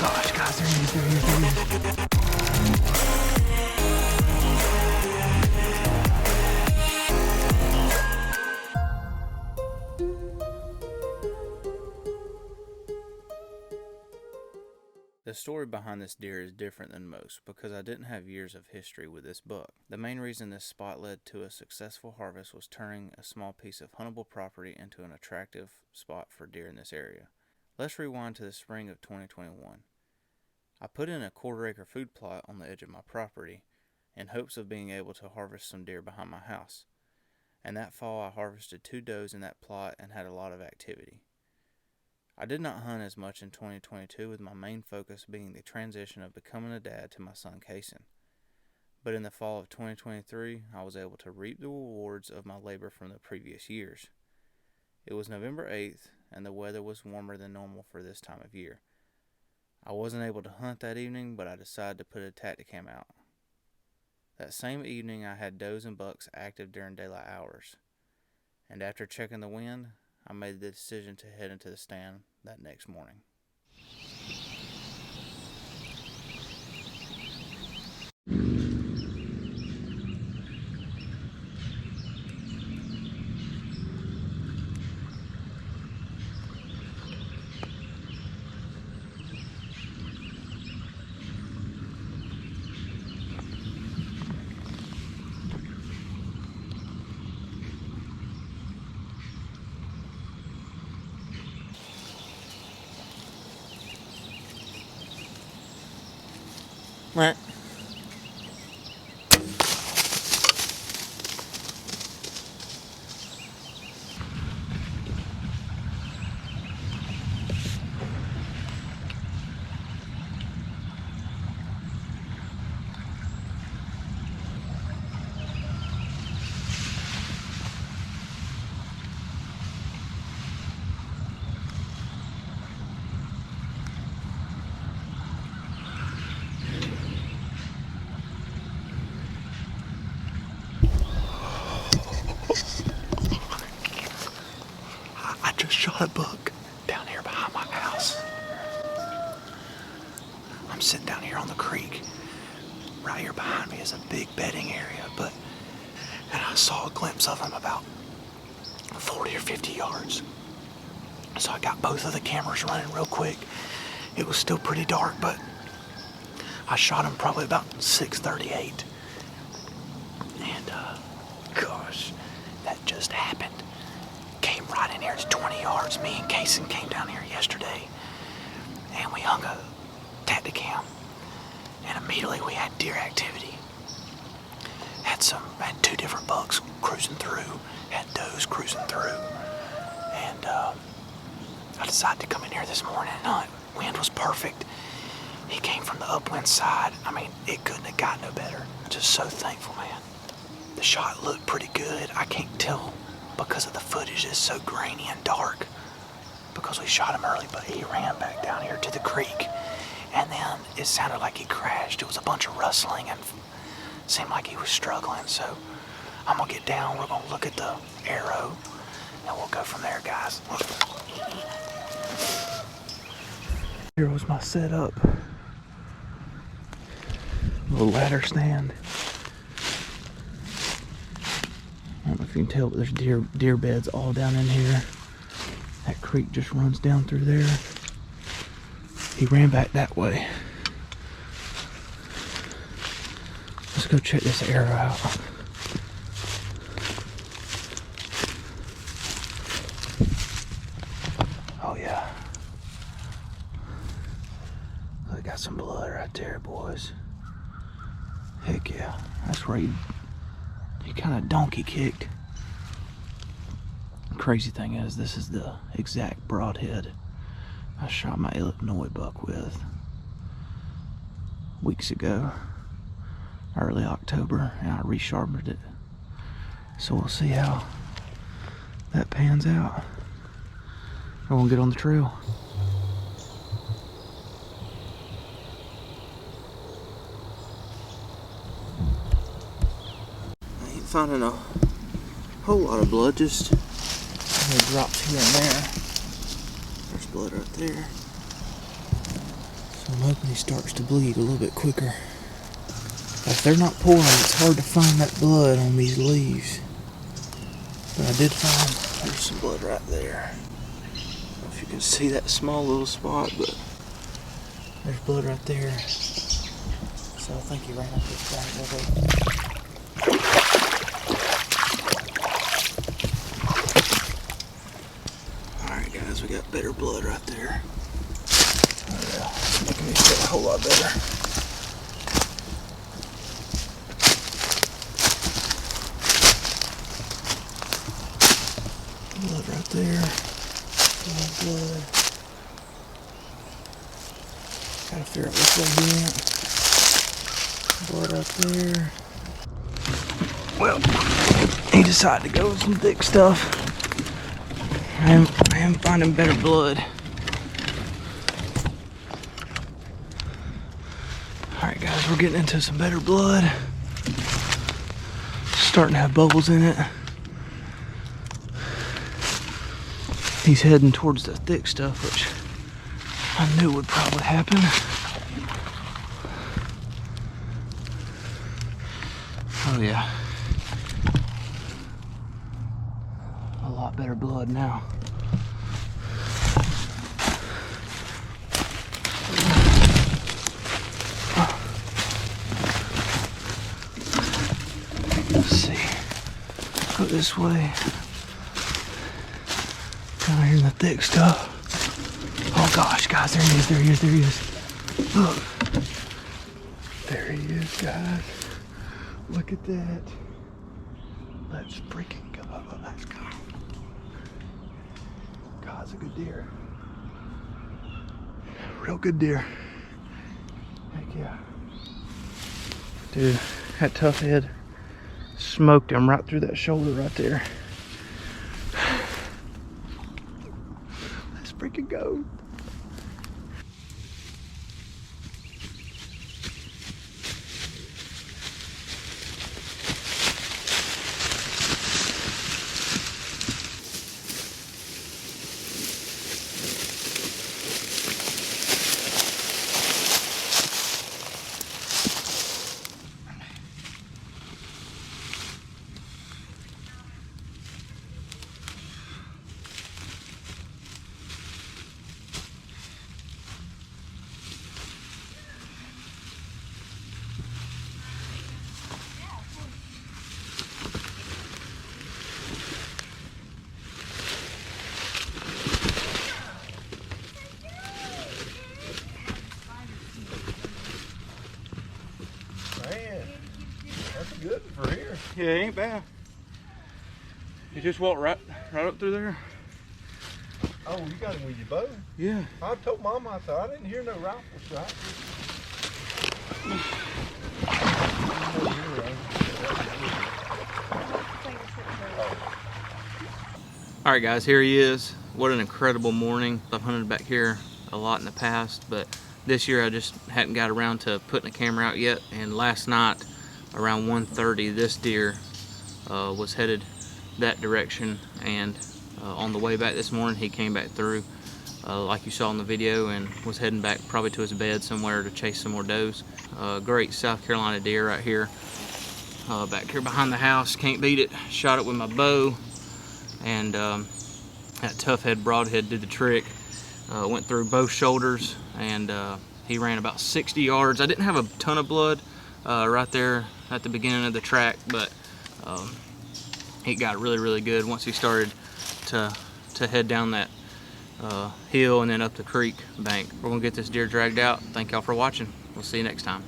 gosh, guys, there he is. The story behind this deer is different than most because I didn't have years of history with this buck. The main reason this spot led to a successful harvest was turning a small piece of huntable property into an attractive spot for deer in this area. Let's rewind to the spring of 2021. I put in a quarter-acre food plot on the edge of my property in hopes of being able to harvest some deer behind my house. And that fall I harvested 2 does in that plot and had a lot of activity. I did not hunt as much in 2022 with my main focus being the transition of becoming a dad to my son Kason. But in the fall of 2023, I was able to reap the rewards of my labor from the previous years. It was November 8th and the weather was warmer than normal for this time of year. I wasn't able to hunt that evening, but I decided to put a Tacticam out. That same evening I had does and bucks active during daylight hours. And after checking the wind, I made the decision to head into the stand that next morning. Right. I just shot a buck down here behind my house. I'm sitting down here on the creek. Right here behind me is a big bedding area, and I saw a glimpse of him about 40 or 50 yards. So I got both of the cameras running real quick. It was still pretty dark, but I shot him probably about 6:38. And gosh, that just happened. Came right in here, it's 20 yards. Me and Kason came down here yesterday and we hung a Tacticam, and immediately we had deer activity. Had 2 different bucks cruising through, had does cruising through, and I decided to come in here this morning and hunt. Wind was perfect. He came from the upwind side. I mean, it couldn't have gotten no better. Just so thankful, man. The shot looked pretty good. I can't tell because of the footage is so grainy and dark because we shot him early, but he ran back down here to the creek, and then it sounded like he crashed. It was a bunch of rustling and seemed like he was struggling. So I'm gonna get down, we're gonna look at the arrow, and we'll go from there, guys. Here was my setup. Little ladder stand. I don't know if you can tell, but there's deer beds all down in here. That creek just runs down through there. He ran back that way. Let's go check this arrow out. Oh yeah. Look, got some blood right there, boys. Heck yeah. That's where he kind of donkey kicked. Crazy thing is, this is the exact broadhead I shot my Illinois buck with weeks ago, early October, and I resharpened it. So we'll see how that pans out. We're gonna get on the trail. I ain't finding a whole lot of blood, just drops here and there. There's blood right there. So I'm hoping he starts to bleed a little bit quicker. If they're not pouring, it's hard to find that blood on these leaves. But I did find there's some blood right there. I don't know if you can see that small little spot, but there's blood right there. So I think he ran up this bank a little bit. Alright guys, we got better blood right there. Oh yeah, it's making me feel a whole lot better. Blood right there. Blood. Gotta figure out which way he went. Blood right there. Well, he decided to go with some thick stuff. I am finding better blood. Alright guys, we're getting into some better blood. Starting to have bubbles in it. He's heading towards the thick stuff, which I knew would probably happen. Oh yeah. A lot better blood now. Let's see. Go this way. Down here in the thick stuff. Oh gosh, guys, there he is, there he is, there he is. Look. There he is, guys. Look at that. Let's freaking go. Let's go. God's a good deer. Real good deer. Heck yeah. Dude, that tough head smoked him right through that shoulder right there. Let's freaking go. Good for here. Yeah, it ain't bad. You just walk right up through there. Oh, you got him with your bow? Yeah. I told Mama, I thought I didn't hear no rifle shot. All right, guys, here he is. What an incredible morning. I've hunted back here a lot in the past, but this year I just hadn't got around to putting the camera out yet. And last night, around 1:30, this deer was headed that direction, and on the way back this morning he came back through like you saw in the video, and was heading back probably to his bed somewhere to chase some more does. Great South Carolina deer right here, back here behind the house. Can't beat it. Shot it with my bow, and that tough head broadhead did the trick. Went through both shoulders, and he ran about 60 yards. I didn't have a ton of blood right there at the beginning of the track, but it got really good once he started to head down that hill and then up the creek bank. We're gonna get this deer dragged out. Thank y'all for watching. We'll see you next time.